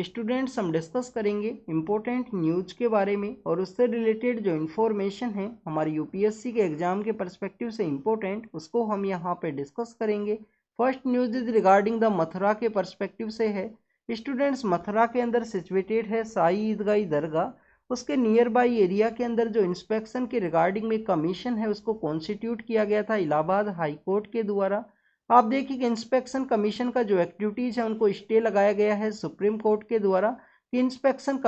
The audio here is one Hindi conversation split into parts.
स्टूडेंट्स हम डिस्कस करेंगे इम्पोर्टेंट न्यूज के बारे में और उससे रिलेटेड जो इन्फॉर्मेशन है हमारी यूपीएससी के एग्जाम के पर्सपेक्टिव से इम्पोर्टेंट, उसको हम यहाँ पे डिस्कस करेंगे। First news is regarding the Mathura के पर्सपेक्टिव से है। स्टूडेंट्स, मथुरा के अंदर सिचुएटेड है साई ईदगाह दरगाह। उसके नियर बाई एरिया के अंदर जो इंस्पेक्शन के रिगार्डिंग में कमीशन है उसको कॉन्स्टिट्यूट किया गया था इलाहाबाद हाई कोर्ट के द्वारा। आप देखिए कि इंस्पेक्शन कमीशन का जो एक्टिविटीज है उनको स्टे लगाया गया है सुप्रीम कोर्ट के द्वारा कि इंस्पेक्शन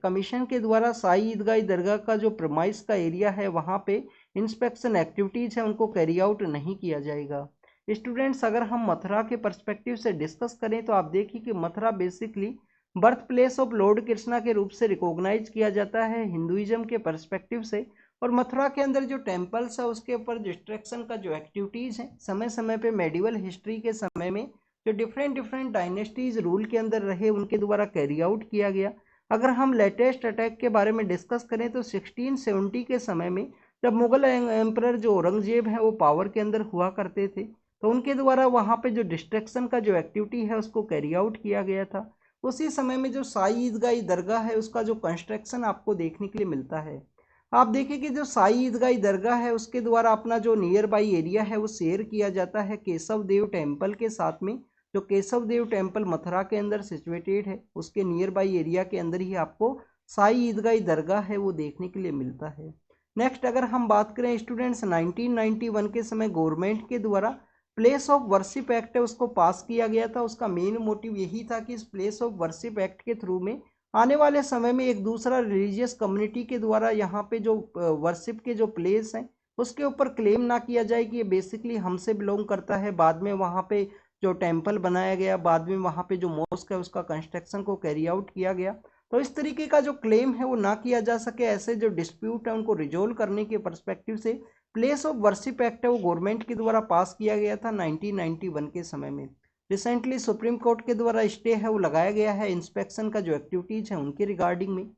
कमीशन के द्वारा साई ईदगाह दरगाह का जो प्रमाइस का एरिया है वहाँ पे इंस्पेक्शन एक्टिविटीज है उनको कैरी आउट नहीं किया जाएगा। स्टूडेंट्स, अगर हम मथुरा के पर्सपेक्टिव से डिस्कस करें तो आप देखिए कि Mathura basically birth place of Lord Krishna के रूप से रिकॉग्नाइज किया जाता है हिंदुइज्म के पर्सपेक्टिव से। और मथुरा के अंदर जो टेम्पल्स है उसके ऊपर डिस्ट्रक्शन का जो एक्टिविटीज़ है समय समय पे मेडिवल हिस्ट्री के समय में जो डिफरेंट डायनेस्टीज रूल के अंदर रहे उनके द्वारा कैरी आउट किया गया। अगर हम लेटेस्ट अटैक के बारे में डिस्कस करें तो 1670 के समय में जब मुगल एम्परर जो औरंगजेब है वो पावर के अंदर हुआ करते थे तो उनके द्वारा वहाँ पे जो डिस्ट्रक्शन का जो एक्टिविटी है उसको कैरी आउट किया गया था। उसी समय में जो साई ईदगाह दरगाह है उसका जो कंस्ट्रक्शन आपको देखने के लिए मिलता है। आप देखिए कि जो साई ईदगाह दरगाह है उसके द्वारा अपना जो नियर बाई एरिया है वो शेयर किया जाता है केशव देव टेम्पल के साथ में। जो केशव देव टेम्पल मथुरा के अंदर सिचुएटेड है उसके नियर बाई एरिया के अंदर ही आपको साई ईदगाह दरगाह है वो देखने के लिए मिलता है। नेक्स्ट अगर हम बात करें स्टूडेंट्स, 1991 के समय गवर्नमेंट के द्वारा प्लेस ऑफ वर्शिप एक्ट है उसको पास किया गया था। उसका मेन मोटिव यही था कि इस प्लेस ऑफ वर्शिप एक्ट के थ्रू में आने वाले समय में एक दूसरा रिलीजियस कम्युनिटी के द्वारा यहाँ पे जो वर्शिप के जो प्लेस हैं उसके ऊपर क्लेम ना किया जाए कि ये बेसिकली हमसे बिलोंग करता है। बाद में वहाँ पे जो टेम्पल बनाया गया, बाद में वहाँ पे जो मॉस्क है उसका कंस्ट्रक्शन को कैरी आउट किया गया, तो इस तरीके का जो क्लेम है वो ना किया जा सके। ऐसे जो डिस्प्यूट है उनको रिजोल्व करने के परस्पेक्टिव से प्लेस ऑफ वर्शिप एक्ट है वो गवर्नमेंट के द्वारा पास किया गया था 1991 के समय में। रिसेंटली सुप्रीम कोर्ट के द्वारा स्टे है वो लगाया गया है इंस्पेक्शन का जो एक्टिविटीज है उनके रिगार्डिंग में।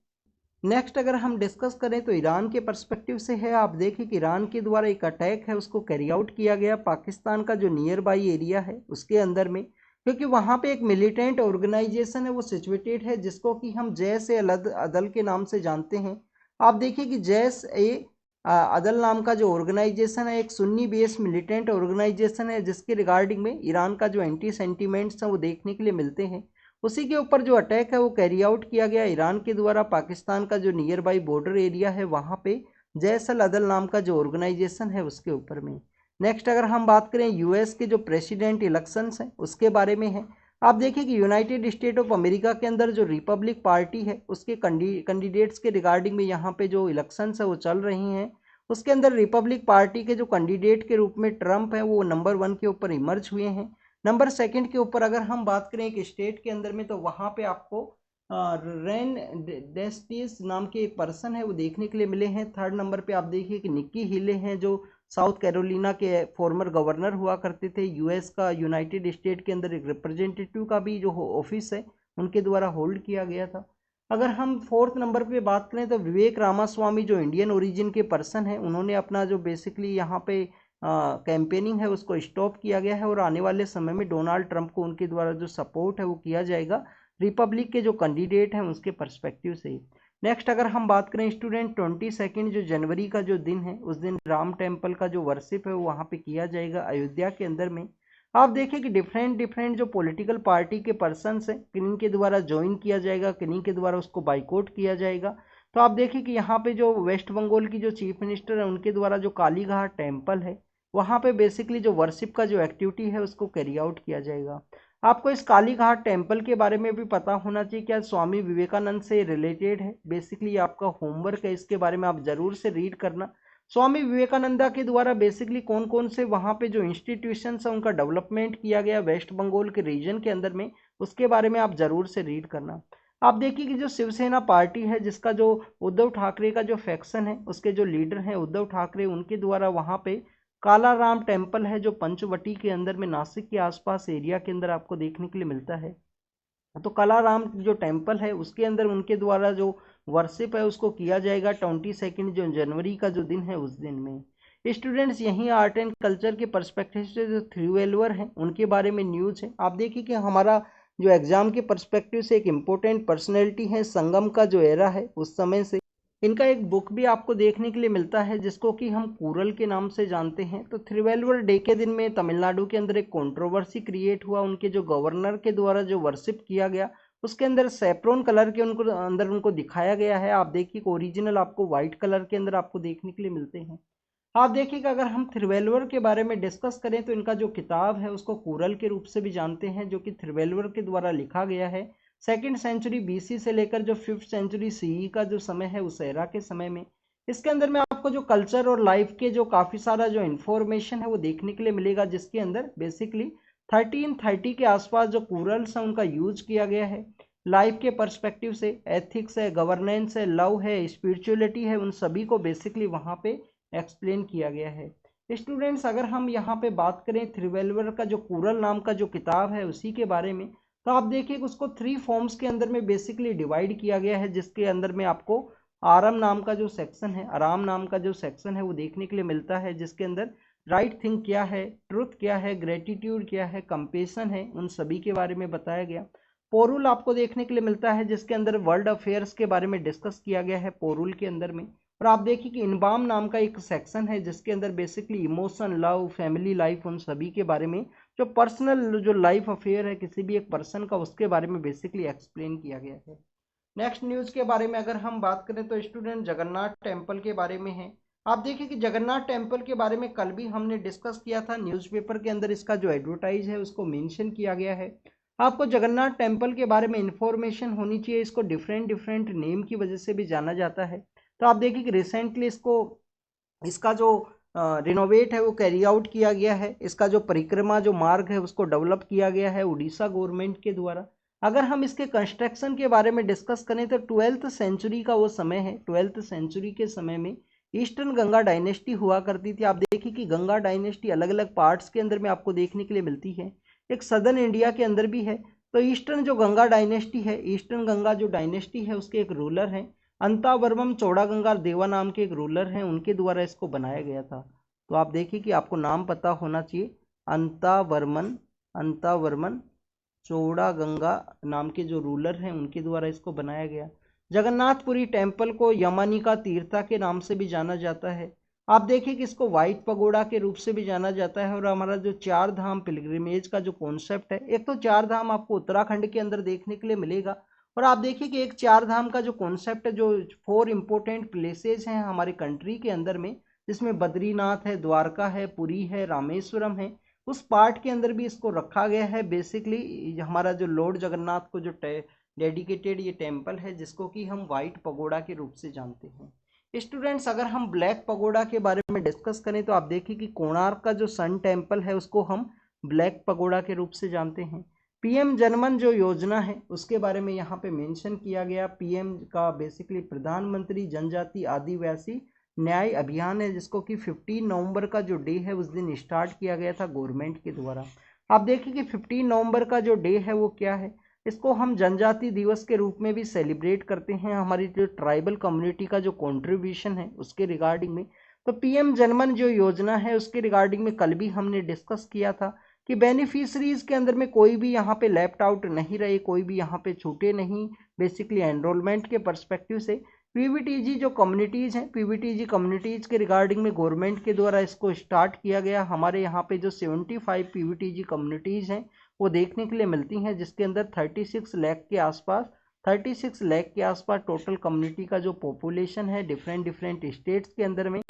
नेक्स्ट अगर हम डिस्कस करें तो ईरान के पर्सपेक्टिव से है। आप देखिए कि ईरान के द्वारा एक अटैक है उसको कैरी आउट किया गया पाकिस्तान का जो नियर बाई एरिया है उसके अंदर में, क्योंकि वहाँ पे एक मिलिटेंट ऑर्गेनाइजेशन है वो सिचुएटेड है जिसको कि हम जैश ए अदल के नाम से जानते हैं। आप देखिए कि जैश ए अदल नाम का जो ऑर्गेनाइजेशन है एक सुन्नी बेस मिलिटेंट ऑर्गेनाइजेशन है जिसके रिगार्डिंग में ईरान का जो एंटी सेंटीमेंट्स हैं वो देखने के लिए मिलते हैं। उसी के ऊपर जो अटैक है वो कैरी आउट किया गया ईरान के द्वारा पाकिस्तान का जो नियर बाई बॉर्डर एरिया है वहाँ पे जैश अल अदल नाम का जो ऑर्गेनाइजेशन है उसके ऊपर में। नेक्स्ट अगर हम बात करें यूएस के जो प्रेसिडेंट इलेक्शंस हैं उसके बारे में है। आप देखिए कि यूनाइटेड स्टेट ऑफ अमेरिका के अंदर जो रिपब्लिक पार्टी है उसके कैंडिडेट्स के रिगार्डिंग में यहाँ पे जो इलेक्शंस है वो चल रही हैं। उसके अंदर रिपब्लिक पार्टी के जो कैंडिडेट के रूप में ट्रंप है वो नंबर 1 के ऊपर इमर्ज हुए हैं। नंबर 2 के ऊपर अगर हम बात करें एक स्टेट के अंदर में तो वहाँ पे आपको रेन डेस्टिस नाम के एक पर्सन है वो देखने के लिए मिले हैं। 3rd नंबर पे आप देखिए कि निक्की हिले हैं जो साउथ कैरोलिना के फॉर्मर गवर्नर हुआ करते थे। यूएस का यूनाइटेड स्टेट के अंदर एक रिप्रेजेंटेटिव का भी जो ऑफिस है उनके द्वारा होल्ड किया गया था। अगर हम 4th नंबर पे बात करें तो विवेक रामास्वामी जो इंडियन ओरिजिन के पर्सन है उन्होंने अपना जो बेसिकली यहाँ पे कैंपेनिंग है उसको स्टॉप किया गया है और आने वाले समय में डोनाल्ड ट्रंप को उनके द्वारा जो सपोर्ट है वो किया जाएगा रिपब्लिक के जो कैंडिडेट हैं उसके पर्सपेक्टिव से। नेक्स्ट अगर हम बात करें स्टूडेंट, 22 जो जनवरी का जो दिन है उस दिन राम टेम्पल का जो वर्शिप है वो वहाँ पे किया जाएगा अयोध्या के अंदर में। आप देखिए कि डिफरेंट जो पॉलिटिकल पार्टी के पर्सनस हैं किन्हीं के द्वारा ज्वाइन किया जाएगा, किन्हीं के द्वारा उसको बाइकआउट किया जाएगा। तो आप देखिए कि यहाँ पे जो वेस्ट बंगाल की जो चीफ मिनिस्टर है उनके द्वारा जो कालीघाट टेम्पल है वहाँ पे बेसिकली जो वर्शिप का जो एक्टिविटी है उसको कैरी आउट किया जाएगा। आपको इस कालीघाट टेम्पल के बारे में भी पता होना चाहिए क्या स्वामी विवेकानंद से रिलेटेड है। बेसिकली आपका होमवर्क है, इसके बारे में आप जरूर से रीड करना। स्वामी विवेकानंदा के द्वारा बेसिकली कौन कौन से वहाँ पे जो इंस्टीट्यूशंस है उनका डेवलपमेंट किया गया वेस्ट बंगाल के रीजन के अंदर में, उसके बारे में आप जरूर से रीड करना। आप देखिए कि जो शिवसेना पार्टी है जिसका जो उद्धव ठाकरे का जो फैक्शन है उसके जो लीडर हैं उद्धव ठाकरे, उनके द्वारा वहाँ पे कालाराम टेम्पल है जो पंचवटी के अंदर में नासिक के आसपास एरिया के अंदर आपको देखने के लिए मिलता है। तो कालाराम जो टेम्पल है उसके अंदर उनके द्वारा जो वर्शिप है उसको किया जाएगा 22 जो जनवरी का जो दिन है उस दिन में। स्टूडेंट्स, यहीं आर्ट एंड कल्चर के पर्सपेक्टिव से जो थ्रीवेलवर हैं उनके बारे में न्यूज है। आप देखिए कि हमारा जो एग्जाम के पर्सपेक्टिव से एक इम्पोर्टेंट पर्सनैलिटी है, संगम का जो एरा है उस समय से। इनका एक बुक भी आपको देखने के लिए मिलता है जिसको कि हम कूरल के नाम से जानते हैं। तो थिरुवल्लुवर डे के दिन में तमिलनाडु के अंदर एक कंट्रोवर्सी क्रिएट हुआ, उनके जो गवर्नर के द्वारा जो वर्शिप किया गया उसके अंदर सेफ्रॉन कलर के उनको अंदर उनको दिखाया गया है। आप देखिए ओरिजिनल आपको व्हाइट कलर के अंदर आपको देखने के लिए मिलते हैं। आप देखिएगा अगर हम थिरुवल्लुवर के बारे में डिस्कस करें तो इनका जो किताब है उसको कूरल के रूप से भी जानते हैं, जो कि थिरुवल्लुवर के द्वारा लिखा गया है 2nd सेंचुरी बीसी से लेकर जो 5th सेंचुरी सीई का जो समय है उस एरा के समय में। इसके अंदर में आपको जो कल्चर और लाइफ के जो काफ़ी सारा जो इन्फॉर्मेशन है वो देखने के लिए मिलेगा, जिसके अंदर बेसिकली 1330 के आसपास जो कूरल्स है उनका यूज किया गया है। लाइफ के पर्सपेक्टिव से एथिक्स है, गवर्नेंस है, लव है, स्पिरिचुअलिटी है, उन सभी को बेसिकली वहाँ पे एक्सप्लेन किया गया है। स्टूडेंट्स अगर हम यहाँ पे बात करें थिरुवल्लुवर का जो कूरल नाम का जो किताब है उसी के बारे में, तो आप देखिए उसको 3 फॉर्म्स के अंदर में बेसिकली डिवाइड किया गया है, जिसके अंदर में आपको आराम नाम का जो सेक्शन है, आराम नाम का जो सेक्शन है वो देखने के लिए मिलता है, जिसके अंदर राइट थिंग क्या है, ट्रुथ क्या है, ग्रेटिट्यूड क्या है, कंपेशन है, उन सभी के बारे में बताया गया। पोरुल आपको देखने के लिए मिलता है जिसके अंदर वर्ल्ड अफेयर्स के बारे में डिस्कस किया गया है पोरुल के अंदर में। और आप देखिए कि इनबाम नाम का एक सेक्शन है जिसके अंदर basically emotion, love, family life, उन सभी के बारे में जो पर्सनल जो लाइफ अफेयर है किसी भी एक पर्सन का उसके बारे में बेसिकली एक्सप्लेन किया गया है। नेक्स्ट न्यूज़ के बारे में अगर हम बात करें तो स्टूडेंट जगन्नाथ टेम्पल के बारे में है। आप देखिए कि जगन्नाथ टेम्पल के बारे में कल भी हमने डिस्कस किया था, न्यूज़पेपर के अंदर इसका जो एडवर्टाइज है उसको मेंशन किया गया है। आपको जगन्नाथ टेम्पल के बारे में इंफॉर्मेशन होनी चाहिए, इसको डिफरेंट डिफरेंट नेम की वजह से भी जाना जाता है। तो आप देखिए कि रिसेंटली इसका जो रिनोवेट है वो कैरी आउट किया गया है। इसका जो परिक्रमा जो मार्ग है उसको डेवलप किया गया है उड़ीसा गवर्नमेंट के द्वारा। अगर हम इसके कंस्ट्रक्शन के बारे में डिस्कस करें तो 12th सेंचुरी का वो समय है। 12th सेंचुरी के समय में ईस्टर्न गंगा डायनेस्टी हुआ करती थी। आप देखिए कि गंगा डायनेस्टी अलग अलग पार्ट्स के अंदर में आपको देखने के लिए मिलती है, एक सदर्न इंडिया के अंदर भी है। तो ईस्टर्न जो गंगा डायनेस्टी है, ईस्टर्न गंगा जो डायनेस्टी है उसके एक रूलर हैं अंतावर्मन चौड़ागंगा देवा नाम के एक रूलर हैं, उनके द्वारा इसको बनाया गया था। तो आप देखिए कि आपको नाम पता होना चाहिए, अंतावर्मन चौड़ागंगा नाम के जो रूलर हैं उनके द्वारा इसको बनाया गया। जगन्नाथपुरी टेम्पल को यमानिका तीर्था के नाम से भी जाना जाता है। आप देखिए कि इसको व्हाइट पगोड़ा के रूप से भी जाना जाता है। और हमारा जो 4 धाम पिलग्रिमेज का जो कॉन्सेप्ट है, एक तो 4 धाम आपको उत्तराखंड के अंदर देखने के लिए मिलेगा, और आप देखिए कि एक 4 धाम का जो कॉन्सेप्ट है, जो 4 इंपॉर्टेंट प्लेसेस हैं हमारे कंट्री के अंदर में, जिसमें बद्रीनाथ है, द्वारका है, पुरी है, रामेश्वरम है, उस पार्ट के अंदर भी इसको रखा गया है। बेसिकली हमारा जो लॉर्ड जगन्नाथ को जो डेडिकेटेड ये टेम्पल है जिसको कि हम वाइट पगोड़ा के रूप से जानते हैं। स्टूडेंट्स अगर हम ब्लैक पगोड़ा के बारे में डिस्कस करें तो आप देखिए कि कोणार्क का जो सन टेम्पल है उसको हम ब्लैक पगोड़ा के रूप से जानते हैं। पीएम जनमन जो योजना है उसके बारे में यहाँ पे मेंशन किया गया। पीएम का बेसिकली प्रधानमंत्री जनजाति आदिवासी न्याय अभियान है, जिसको कि 15 नवंबर का जो डे है उस दिन स्टार्ट किया गया था गवर्नमेंट के द्वारा। आप देखिए कि 15 नवंबर का जो डे है वो क्या है, इसको हम जनजाति दिवस के रूप में भी सेलिब्रेट करते हैं, हमारी जो ट्राइबल कम्युनिटी का जो कंट्रीब्यूशन है उसके रिगार्डिंग में। तो पीएम जनमन जो योजना है उसके रिगार्डिंग में कल भी हमने डिस्कस किया था कि बेनिफिशरीज के अंदर में कोई भी यहाँ पे लेफ्ट आउट नहीं रहे, कोई भी यहाँ पे छूटे नहीं। बेसिकली एनरोलमेंट के पर्सपेक्टिव से पीवीटीजी जो कम्युनिटीज़ हैं, पीवीटीजी कम्युनिटीज़ के रिगार्डिंग में गवर्नमेंट के द्वारा इसको स्टार्ट किया गया। हमारे यहाँ पे जो 75 पीवीटीजी कम्युनिटीज़ हैं वो देखने के लिए मिलती हैं, जिसके अंदर 36 लाख के आसपास टोटल कम्युनिटी का जो पॉपुलेशन है डिफरेंट डिफरेंट स्टेट्स के अंदर में।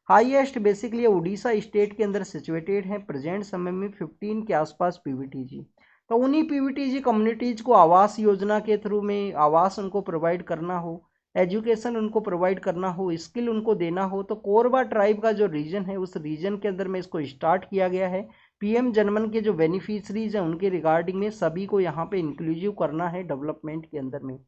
हाईएस्ट बेसिकली उड़ीसा स्टेट के अंदर सिचुएटेड है प्रेजेंट समय में 15 के आसपास पीवीटीजी। तो उन्हीं पीवीटीजी कम्युनिटीज़ को आवास योजना के थ्रू में आवास उनको प्रोवाइड करना हो, एजुकेशन उनको प्रोवाइड करना हो, स्किल उनको देना हो, तो कोरबा ट्राइब का जो रीजन है उस रीजन के अंदर में इसको स्टार्ट किया गया है। पीएम जनमन के जो बेनिफिशरीज हैं उनके रिगार्डिंग में सभी को यहाँ पे इंक्लूसिव करना है डेवलपमेंट के अंदर में।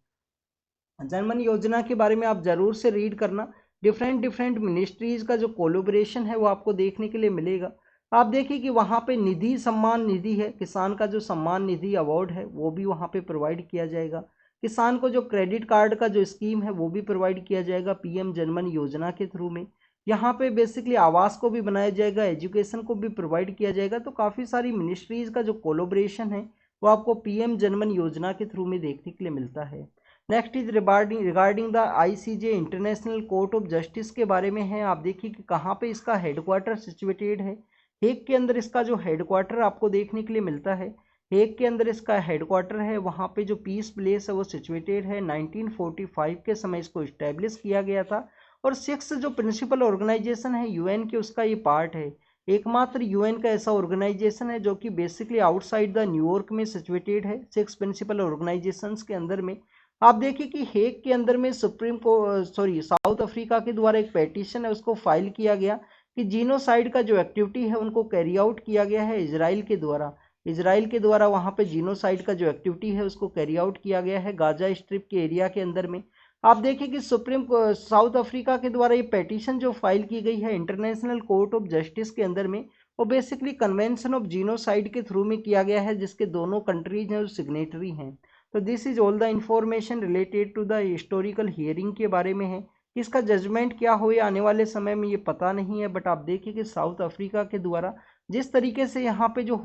जनमन योजना के बारे में आप जरूर से रीड करना। डिफरेंट डिफरेंट मिनिस्ट्रीज का जो कोलोब्रेशन है वो आपको देखने के लिए मिलेगा। आप देखिए कि वहाँ पे निधि सम्मान निधि है, किसान का जो सम्मान निधि अवार्ड है वो भी वहाँ पे प्रोवाइड किया जाएगा। किसान को जो क्रेडिट कार्ड का जो स्कीम है वो भी प्रोवाइड किया जाएगा पीएम जनमन योजना के थ्रू में। यहाँ पे बेसिकली आवास को भी बनाया जाएगा, एजुकेशन को भी प्रोवाइड किया जाएगा। तो काफ़ी सारी मिनिस्ट्रीज़ का जो कोलोब्रेशन है वो आपको पीएम जनमन योजना के थ्रू में देखने के लिए मिलता है। Next is regarding the ICJ international court of justice के बारे में है। आप देखिए कि कहाँ पे इसका हेडक्वार्टर सिचुएटेड है। हेग के अंदर इसका जो हेडक्वार्टर आपको देखने के लिए मिलता है, हेग के अंदर इसका हेडक्वार्टर है। वहाँ पे जो पीस प्लेस है वो सिचुएटेड है। 1945 के समय इसको इस्टेब्लिश किया गया था। और 6 जो प्रिंसिपल ऑर्गेनाइजेशन है यूएन के, उसका ये पार्ट है। एकमात्र यूएन का ऐसा ऑर्गेनाइजेशन है जो कि बेसिकली आउटसाइड द न्यूयॉर्क में सिचुएटेड है। 6 प्रिंसिपल ऑर्गेनाइजेशंस के अंदर में आप देखिए कि हेग के अंदर में साउथ अफ्रीका के द्वारा एक पेटिशन है, उसको फाइल किया गया कि जीनोसाइड का जो एक्टिविटी है उनको कैरी आउट किया गया है इजराइल के द्वारा। इजराइल के द्वारा वहाँ पे जीनोसाइड का जो एक्टिविटी है उसको कैरी आउट किया गया है गाजा स्ट्रिप के एरिया के अंदर में। आप देखिए कि साउथ अफ्रीका के द्वारा ये पेटिशन जो फाइल की गई है इंटरनेशनल कोर्ट ऑफ जस्टिस के अंदर में, वो बेसिकली कन्वेंशन ऑफ जीनोसाइड के थ्रू में किया गया है, जिसके दोनों कंट्रीज हैं जो सिग्नेटरी हैं। तो this is all the information related to the historical hearing के बारे में है। इसका जजमेंट क्या हो आने वाले समय में ये पता नहीं है, बट आप देखिए कि साउथ अफ्रीका के द्वारा जिस तरीके से यहाँ पे जो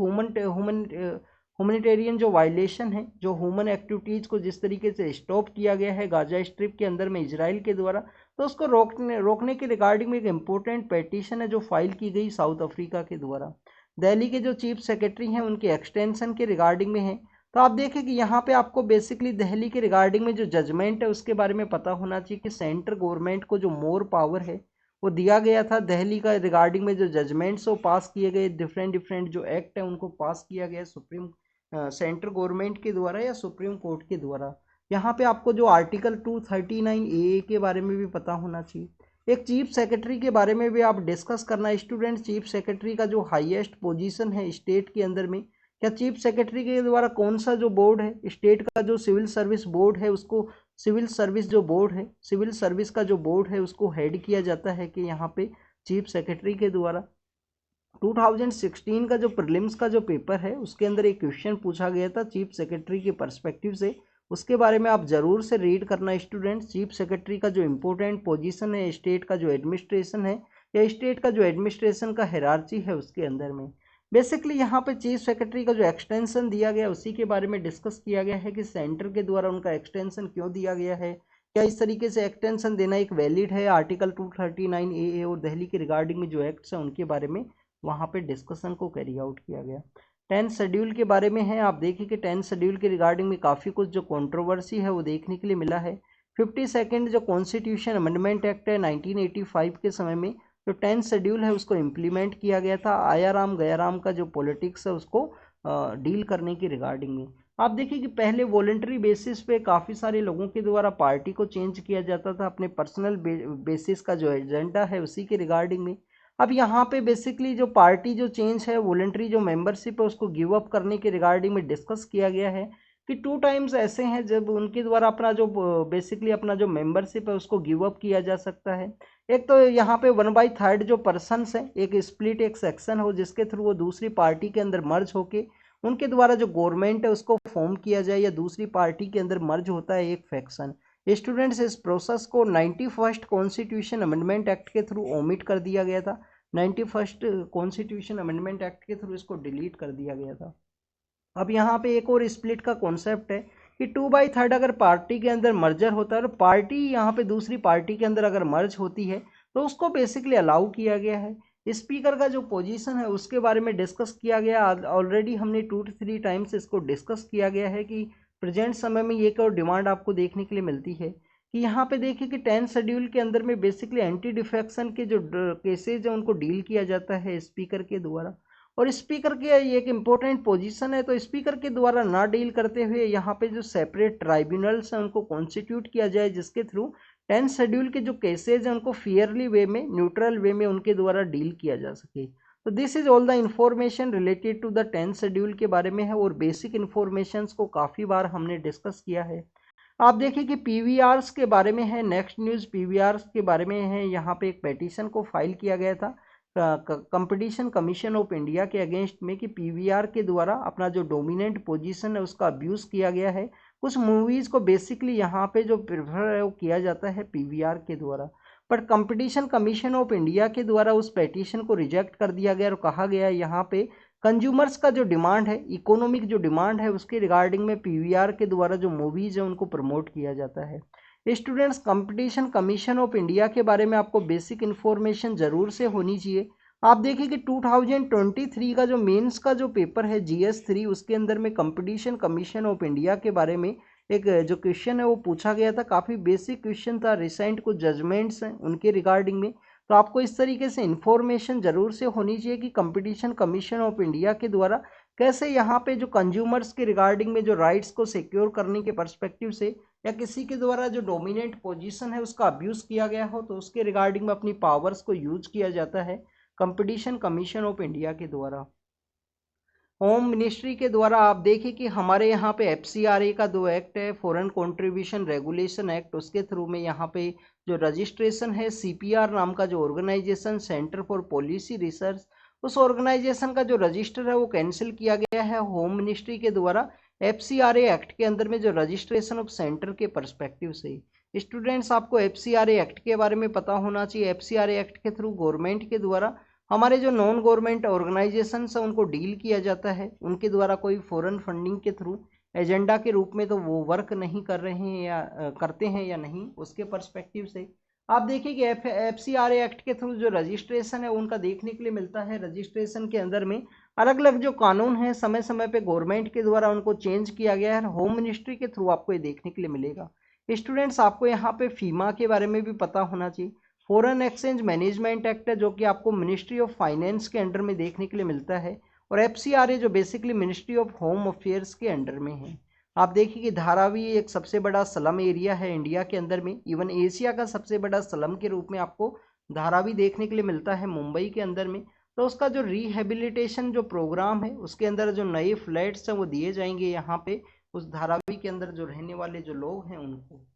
ह्यूमनिटेरियन जो वायलेशन है, जो ह्यूमन एक्टिविटीज़ को जिस तरीके से स्टॉप किया गया है गाजा स्ट्रिप के अंदर में इजराइल के द्वारा, तो उसको रोकने के रिगार्डिंग में एक इम्पोर्टेंट पेटिशन है जो फाइल की गई साउथ अफ्रीका के द्वारा। दिल्ली के जो चीफ सेक्रेटरी हैं उनके एक्सटेंशन के रिगार्डिंग में है। तो आप देखें कि यहाँ पे आपको बेसिकली दिल्ली के रिगार्डिंग में जो जजमेंट है उसके बारे में पता होना चाहिए कि सेंट्रल गवर्नमेंट को जो मोर पावर है वो दिया गया था। दिल्ली का रिगार्डिंग में जो जजमेंट्स वो पास किए गए, डिफरेंट जो एक्ट है उनको पास किया गया सुप्रीम सेंट्रल गवर्नमेंट के द्वारा या सुप्रीम कोर्ट के द्वारा। यहाँ पे आपको जो आर्टिकल 239 ए के बारे में भी पता होना चाहिए। एक चीफ सेक्रेटरी के बारे में भी आप डिस्कस करना स्टूडेंट। चीफ सेक्रेटरी का जो हाईएस्ट पोजीशन है स्टेट के अंदर में, क्या चीफ सेक्रेटरी के द्वारा कौन सा जो बोर्ड है स्टेट का जो सिविल सर्विस बोर्ड है उसको सिविल सर्विस जो बोर्ड है, सिविल सर्विस का जो बोर्ड है उसको हेड किया जाता है कि यहाँ पे चीफ सेक्रेटरी के द्वारा। 2016 का जो प्रीलिम्स का जो पेपर है उसके अंदर एक क्वेश्चन पूछा गया था चीफ सेक्रेटरी के पर्सपेक्टिव से, उसके बारे में आप जरूर से रीड करना स्टूडेंट्स। चीफ सेक्रेटरी का जो इम्पोर्टेंट पोजीशन है स्टेट का जो एडमिनिस्ट्रेशन है या स्टेट का जो एडमिनिस्ट्रेशन का हायरार्की है उसके अंदर में बेसिकली यहाँ पे चीफ सेक्रेटरी का जो एक्सटेंशन दिया गया उसी के बारे में डिस्कस किया गया है कि सेंटर के द्वारा उनका एक्सटेंशन क्यों दिया गया है, क्या इस तरीके से एक्सटेंशन देना एक वैलिड है। आर्टिकल 239 ए और दिल्ली के रिगार्डिंग में जो एक्ट्स हैं उनके बारे में वहाँ पे डिस्कशन को कैरी आउट किया गया। 10th शेड्यूल के बारे में है। आप देखिए कि 10th शेड्यूल के रिगार्डिंग में काफ़ी कुछ जो कंट्रोवर्सी है वो देखने के लिए मिला है। 52nd जो कॉन्स्टिट्यूशन अमेंडमेंट एक्ट है 1985 के समय में जो 10th शेड्यूल है उसको इम्प्लीमेंट किया गया था। आया राम गया राम का जो पॉलिटिक्स है उसको डील करने की रिगार्डिंग में। आप देखिए कि पहले वॉलेंट्री बेसिस पे काफ़ी सारे लोगों के द्वारा पार्टी को चेंज किया जाता था अपने पर्सनल बेसिस का जो एजेंडा है उसी के रिगार्डिंग में। अब यहाँ पे बेसिकली जो पार्टी जो चेंज है वॉलेंट्री जो मेंबरशिप है उसको गिव अप करने के रिगार्डिंग में डिस्कस किया गया है कि 2 टाइम्स ऐसे हैं जब उनके द्वारा अपना जो बेसिकली अपना जो मेंबरशिप है उसको गिव अप किया जा सकता है। एक तो यहाँ पे 1/3 जो पर्सनस है, एक स्प्लिट एक सेक्शन हो जिसके थ्रू वो दूसरी पार्टी के अंदर मर्ज होके उनके द्वारा जो गवर्नमेंट है उसको फॉर्म किया जाए या दूसरी पार्टी के अंदर मर्ज होता है एक फैक्शन। स्टूडेंट्स इस प्रोसेस को 91st कॉन्स्टिट्यूशन अमेंडमेंट एक्ट के थ्रू ओमिट कर दिया गया था। 91st कॉन्स्टिट्यूशन अमेंडमेंट एक्ट के थ्रू इसको डिलीट कर दिया गया था। अब यहाँ पे एक और स्प्लिट का कॉन्सेप्ट है कि 2/3 अगर पार्टी के अंदर मर्जर होता है और पार्टी यहाँ पे दूसरी पार्टी के अंदर अगर मर्ज होती है तो उसको बेसिकली अलाउ किया गया है। स्पीकर का जो पोजीशन है उसके बारे में डिस्कस किया गया। ऑलरेडी हमने 2 से 3 टाइम्स इसको डिस्कस किया गया है कि प्रेजेंट समय में एक और डिमांड आपको देखने के लिए मिलती है कि यहाँ पे देखिए कि 10th शेड्यूल के अंदर में बेसिकली एंटी डिफेक्शन के जो केसेज हैं उनको डील किया जाता है स्पीकर के द्वारा। और स्पीकर के ये एक इम्पोर्टेंट पोजीशन है तो स्पीकर के द्वारा ना डील करते हुए यहाँ पे जो सेपरेट ट्राइब्यूनल्स हैं उनको कॉन्स्टिट्यूट किया जाए जिसके थ्रू 10th शेड्यूल के जो केसेज हैं उनको फेयरली वे में न्यूट्रल वे में उनके द्वारा डील किया जा सके। तो this is all the information related to the 10th schedule के बारे में है और बेसिक इन्फॉर्मेशंस को काफ़ी बार हमने डिस्कस किया है। आप देखिए कि पीवीआरस के बारे में है। नेक्स्ट न्यूज़ पीवीआरस के बारे में है। यहाँ पे एक पेटिशन को फाइल किया गया था कंपटीशन कमीशन ऑफ इंडिया के अगेंस्ट में कि पीवीआर के द्वारा अपना जो डोमिनेंट पोजीशन है उसका अब्यूज़ किया गया है। कुछ मूवीज़ को बेसिकली यहाँ पे जो प्रेफर है वो किया जाता है पीवीआर के द्वारा, but competition commission of India के द्वारा उस पेटिशन को रिजेक्ट कर दिया गया और कहा गया यहाँ पे कंज्यूमर्स का जो डिमांड है, इकोनॉमिक जो डिमांड है, उसके रिगार्डिंग में पीवीआर के द्वारा जो मूवीज है उनको प्रमोट किया जाता है। Students, competition commission of India के बारे में आपको बेसिक इन्फॉर्मेशन जरूर से होनी चाहिए। आप देखिए कि 2023 का जो मेंस का जो पेपर है GS3, उसके अंदर में कंपटीशन कमीशन ऑफ इंडिया के बारे में एक जो क्वेश्चन है वो पूछा गया था। काफ़ी बेसिक क्वेश्चन था, रिसेंट कुछ जजमेंट्स हैं उनके रिगार्डिंग में। तो आपको इस तरीके से इन्फॉर्मेशन जरूर से होनी चाहिए कि कंपटीशन कमीशन ऑफ इंडिया के द्वारा कैसे यहाँ पे जो कंज्यूमर्स के रिगार्डिंग में जो राइट्स को सिक्योर करने के पर्सपेक्टिव से या किसी के द्वारा जो डोमिनेंट पोजीशन है उसका अब्यूज़ किया गया हो तो उसके रिगार्डिंग में अपनी पावर्स को यूज किया जाता है कंपटीशन कमीशन ऑफ इंडिया के द्वारा। होम मिनिस्ट्री के द्वारा आप देखिए कि हमारे यहाँ पे FCRA का दो एक्ट है, फॉरेन कंट्रीब्यूशन रेगुलेशन एक्ट, उसके थ्रू में यहाँ पे जो रजिस्ट्रेशन है CPR नाम का जो organisation, centre for policy research, उस ऑर्गेनाइजेशन का जो रजिस्टर है वो कैंसिल किया गया है होम मिनिस्ट्री के द्वारा FCRA एक्ट के अंदर में जो रजिस्ट्रेशन ऑफ सेंटर के परस्पेक्टिव से। स्टूडेंट्स, आपको FCRA एक्ट के बारे में पता होना चाहिए। FCRA एक्ट के थ्रू गवर्नमेंट के द्वारा हमारे जो नॉन गवर्नमेंट ऑर्गेनाइजेशन है उनको डील किया जाता है, उनके द्वारा कोई फॉरेन फंडिंग के थ्रू एजेंडा के रूप में तो वो वर्क नहीं कर रहे हैं या करते हैं या नहीं, उसके पर्सपेक्टिव से आप देखिए कि FCRA एक्ट के थ्रू जो रजिस्ट्रेशन है उनका देखने के लिए मिलता है। रजिस्ट्रेशन के अंदर में अलग अलग जो कानून है समय समय पे गवर्नमेंट के द्वारा उनको चेंज किया गया है। होम मिनिस्ट्री के थ्रू आपको ये देखने के लिए मिलेगा। स्टूडेंट्स, आपको यहाँ पे फीमा के बारे में भी पता होना चाहिए। फॉरेन एक्सचेंज मैनेजमेंट एक्ट है जो कि आपको मिनिस्ट्री ऑफ फाइनेंस के अंडर में देखने के लिए मिलता है, और FCRA जो basically ministry of home affairs के अंडर में है। आप देखिए कि धारावी एक सबसे बड़ा स्लम एरिया है इंडिया के अंदर में, इवन एशिया का सबसे बड़ा स्लम के रूप में आपको धारावी देखने के लिए मिलता है मुंबई के अंदर में। तो उसका जो रिहेबिलिटेशन जो प्रोग्राम है उसके अंदर जो नए फ्लैट्स हैं वो दिए जाएंगे यहाँ पे उस धारावी के अंदर जो रहने वाले जो लोग हैं उनको।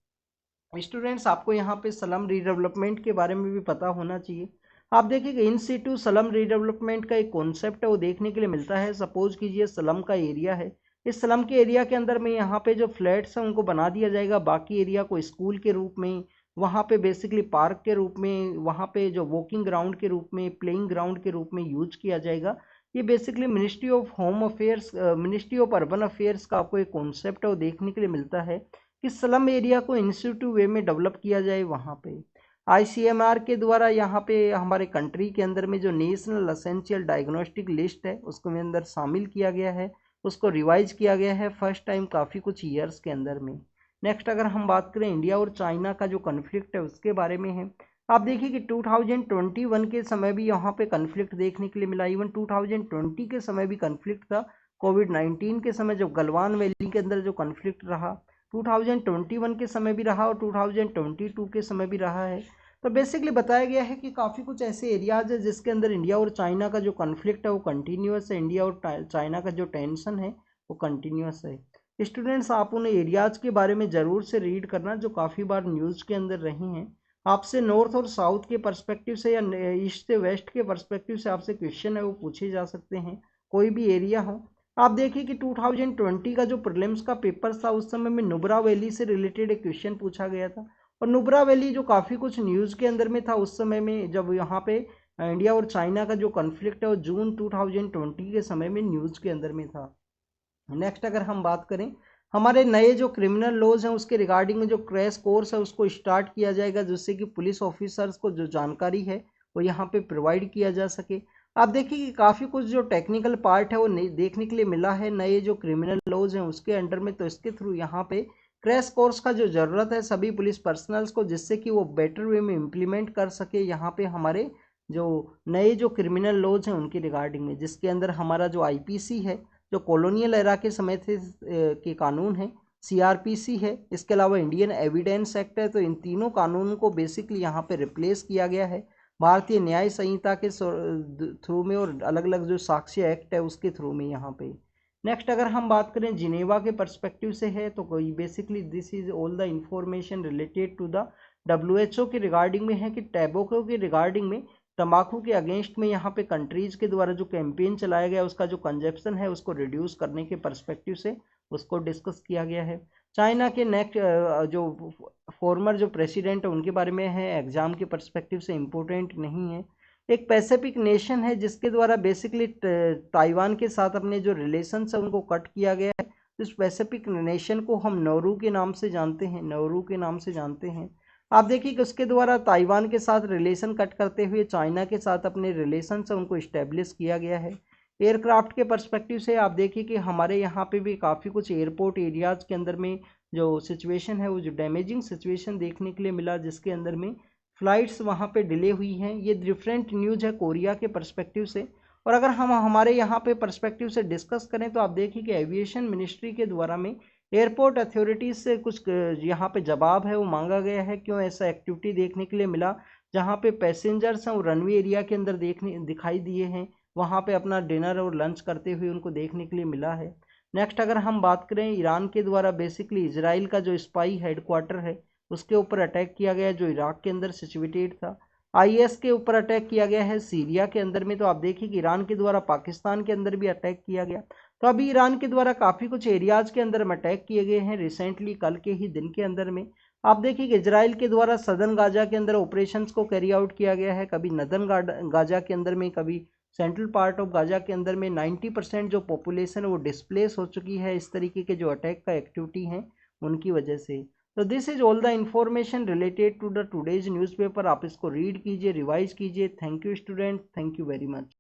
स्टूडेंट्स, आपको यहाँ पे स्लम रीडेवलपमेंट के बारे में भी पता होना चाहिए। आप देखिए कि इन सिटू स्लम रीडेवलपमेंट का एक कॉन्सेप्ट है वो देखने के लिए मिलता है। सपोज कीजिए स्लम का एरिया है, इस स्लम के एरिया के अंदर में यहाँ पे जो फ्लैट्स हैं उनको बना दिया जाएगा, बाकी एरिया को स्कूल के रूप में, वहाँ पे बेसिकली पार्क के रूप में, वहाँ पे जो वॉकिंग ग्राउंड के रूप में, प्लेइंग ग्राउंड के रूप में यूज किया जाएगा। ये basically ministry of home affairs, ministry of urban affairs का आपको एक कॉन्सेप्ट है वो देखने के लिए मिलता है कि स्लम एरिया को इंस्टीट्यूटिव वे में डेवलप किया जाए। वहाँ पे ICMR के द्वारा यहाँ पे हमारे कंट्री के अंदर में जो नेशनल असेंशियल डायग्नोस्टिक लिस्ट है उसको में अंदर शामिल किया गया है, उसको रिवाइज किया गया है फर्स्ट टाइम काफ़ी कुछ ईयर्स के अंदर में। नेक्स्ट अगर हम बात करें इंडिया और चाइना का जो कन्फ्लिक्ट है उसके बारे में है। आप देखिए कि 2021 के समय भी यहाँ पे कन्फ्लिक्ट देखने के लिए मिला, इवन 2020 के समय भी कन्फ्लिक्ट था। कोविड-19 के समय जब गलवान वैली के अंदर जो कन्फ्लिक्ट रहा 2021 के समय भी रहा और 2022 के समय भी रहा है। तो बेसिकली बताया गया है कि काफ़ी कुछ ऐसे एरियाज है जिसके अंदर इंडिया और चाइना का जो कन्फ्लिक्ट है वो कंटिन्यूस है, इंडिया और चाइना का जो टेंशन है वो कंटिन्यूस है। स्टूडेंट्स, आप उन एरियाज के बारे में ज़रूर से रीड करना जो काफ़ी बार न्यूज़ के अंदर रही हैं। आपसे नॉर्थ और साउथ के पर्सपेक्टिव से या ईस्ट से वेस्ट के पर्सपेक्टिव से आपसे क्वेश्चन है वो पूछे जा सकते हैं, कोई भी एरिया हो। आप देखिए कि 2020 का जो प्रीलिम्स का पेपर था उस समय में नुब्रा वैली से रिलेटेड एक क्वेश्चन पूछा गया था, और नुब्रा वैली जो काफ़ी कुछ न्यूज़ के अंदर में था उस समय में जब यहाँ पे इंडिया और चाइना का जो कन्फ्लिक्ट है वो जून 2020 के समय में न्यूज़ के अंदर में था। नेक्स्ट अगर हम बात करें हमारे नए जो क्रिमिनल लॉज हैं उसके रिगार्डिंग में जो क्रैश कोर्स है उसको स्टार्ट किया जाएगा जिससे कि पुलिस ऑफिसर्स को जो जानकारी है वो यहाँ पे प्रोवाइड किया जा सके। आप देखिए कि काफ़ी कुछ जो टेक्निकल पार्ट है वो देखने के लिए मिला है नए जो क्रिमिनल लॉज हैं उसके अंडर में, तो इसके थ्रू यहाँ पे क्रैश कोर्स का जो ज़रूरत है सभी पुलिस पर्सनल्स को जिससे कि वो बेटर वे में इम्प्लीमेंट कर सके यहाँ पे हमारे जो नए जो क्रिमिनल लॉज हैं उनके रिगार्डिंग में, जिसके अंदर हमारा जो IPC है जो कॉलोनियल एरा के समय थे के कानून है, CRPC है, इसके अलावा इंडियन एविडेंस एक्ट है। तो इन तीनों कानूनों को बेसिकली यहाँ पे रिप्लेस किया गया है भारतीय न्याय संहिता के थ्रू में और अलग अलग जो साक्ष्य एक्ट है उसके थ्रू में यहाँ पे। नेक्स्ट अगर हम बात करें जिनेवा के पर्सपेक्टिव से है तो basically this is all the information related to the WHO के रिगार्डिंग में है कि टैबोको के रिगार्डिंग में तंबाकू के अगेंस्ट में यहाँ पे कंट्रीज के द्वारा जो कैंपेन चलाया गया उसका जो कंजप्शन है उसको रिड्यूस करने के पर्सपेक्टिव से उसको डिस्कस किया गया है। चाइना के नेक्स्ट जो फॉर्मर जो प्रेसिडेंट है उनके बारे में है, एग्जाम के पर्सपेक्टिव से इम्पोर्टेंट नहीं है। एक पैसिफिक नेशन है जिसके द्वारा बेसिकली ताइवान के साथ अपने जो रिलेशन है उनको कट किया गया है। इस पैसिफिक नेशन को हम नौरू के नाम से जानते हैं, नौरू के नाम से जानते हैं। आप देखिए कि उसके द्वारा ताइवान के साथ रिलेशन कट करते हुए चाइना के साथ अपने रिलेशन से उनको इस्टेब्लिश किया गया है। एयरक्राफ्ट के पर्सपेक्टिव से आप देखिए कि हमारे यहाँ पे भी काफ़ी कुछ एयरपोर्ट एरियाज़ के अंदर में जो सिचुएशन है वो जो डैमेजिंग सिचुएशन देखने के लिए मिला, जिसके अंदर में फ़्लाइट्स वहाँ पे डिले हुई हैं। ये डिफरेंट न्यूज़ है कोरिया के पर्सपेक्टिव से। और अगर हम हमारे यहाँ पे पर्सपेक्टिव से डिस्कस करें तो आप देखिए कि एविएशन मिनिस्ट्री के द्वारा में एयरपोर्ट अथॉरिटीज़ से कुछ यहाँ पे जवाब है वो मांगा गया है, क्यों ऐसा एक्टिविटी देखने के लिए मिला जहाँ पे पैसेंजर्स हैं वो रनवे एरिया के अंदर दिखाई दिए हैं, वहाँ पे अपना डिनर और लंच करते हुए उनको देखने के लिए मिला है। नेक्स्ट अगर हम बात करें ईरान के द्वारा बेसिकली इजराइल का जो स्पाई हेडक्वार्टर है उसके ऊपर अटैक किया गया जो इराक के अंदर सिचुएटेड था। आईएस के ऊपर अटैक किया गया है सीरिया के अंदर में। तो आप देखिए कि ईरान के द्वारा पाकिस्तान के अंदर भी अटैक किया गया। तो अभी ईरान के द्वारा काफ़ी कुछ एरियाज़ के अंदर में अटैक किए गए हैं रिसेंटली, कल के ही दिन के अंदर में। आप देखिए कि इजराइल के द्वारा सदर्न गाजा के अंदर ऑपरेशंस को कैरी आउट किया गया है, कभी नदर्न गाजा के अंदर में, कभी सेंट्रल पार्ट ऑफ गाजा के अंदर में। 90% जो पॉपुलेशन है वो डिस्प्लेस हो चुकी है इस तरीके के जो अटैक का एक्टिविटी हैं उनकी वजह से। तो this is all the information related to the today's newspaper. आप इसको रीड कीजिए, रिवाइज कीजिए। Thank you student, thank you very much.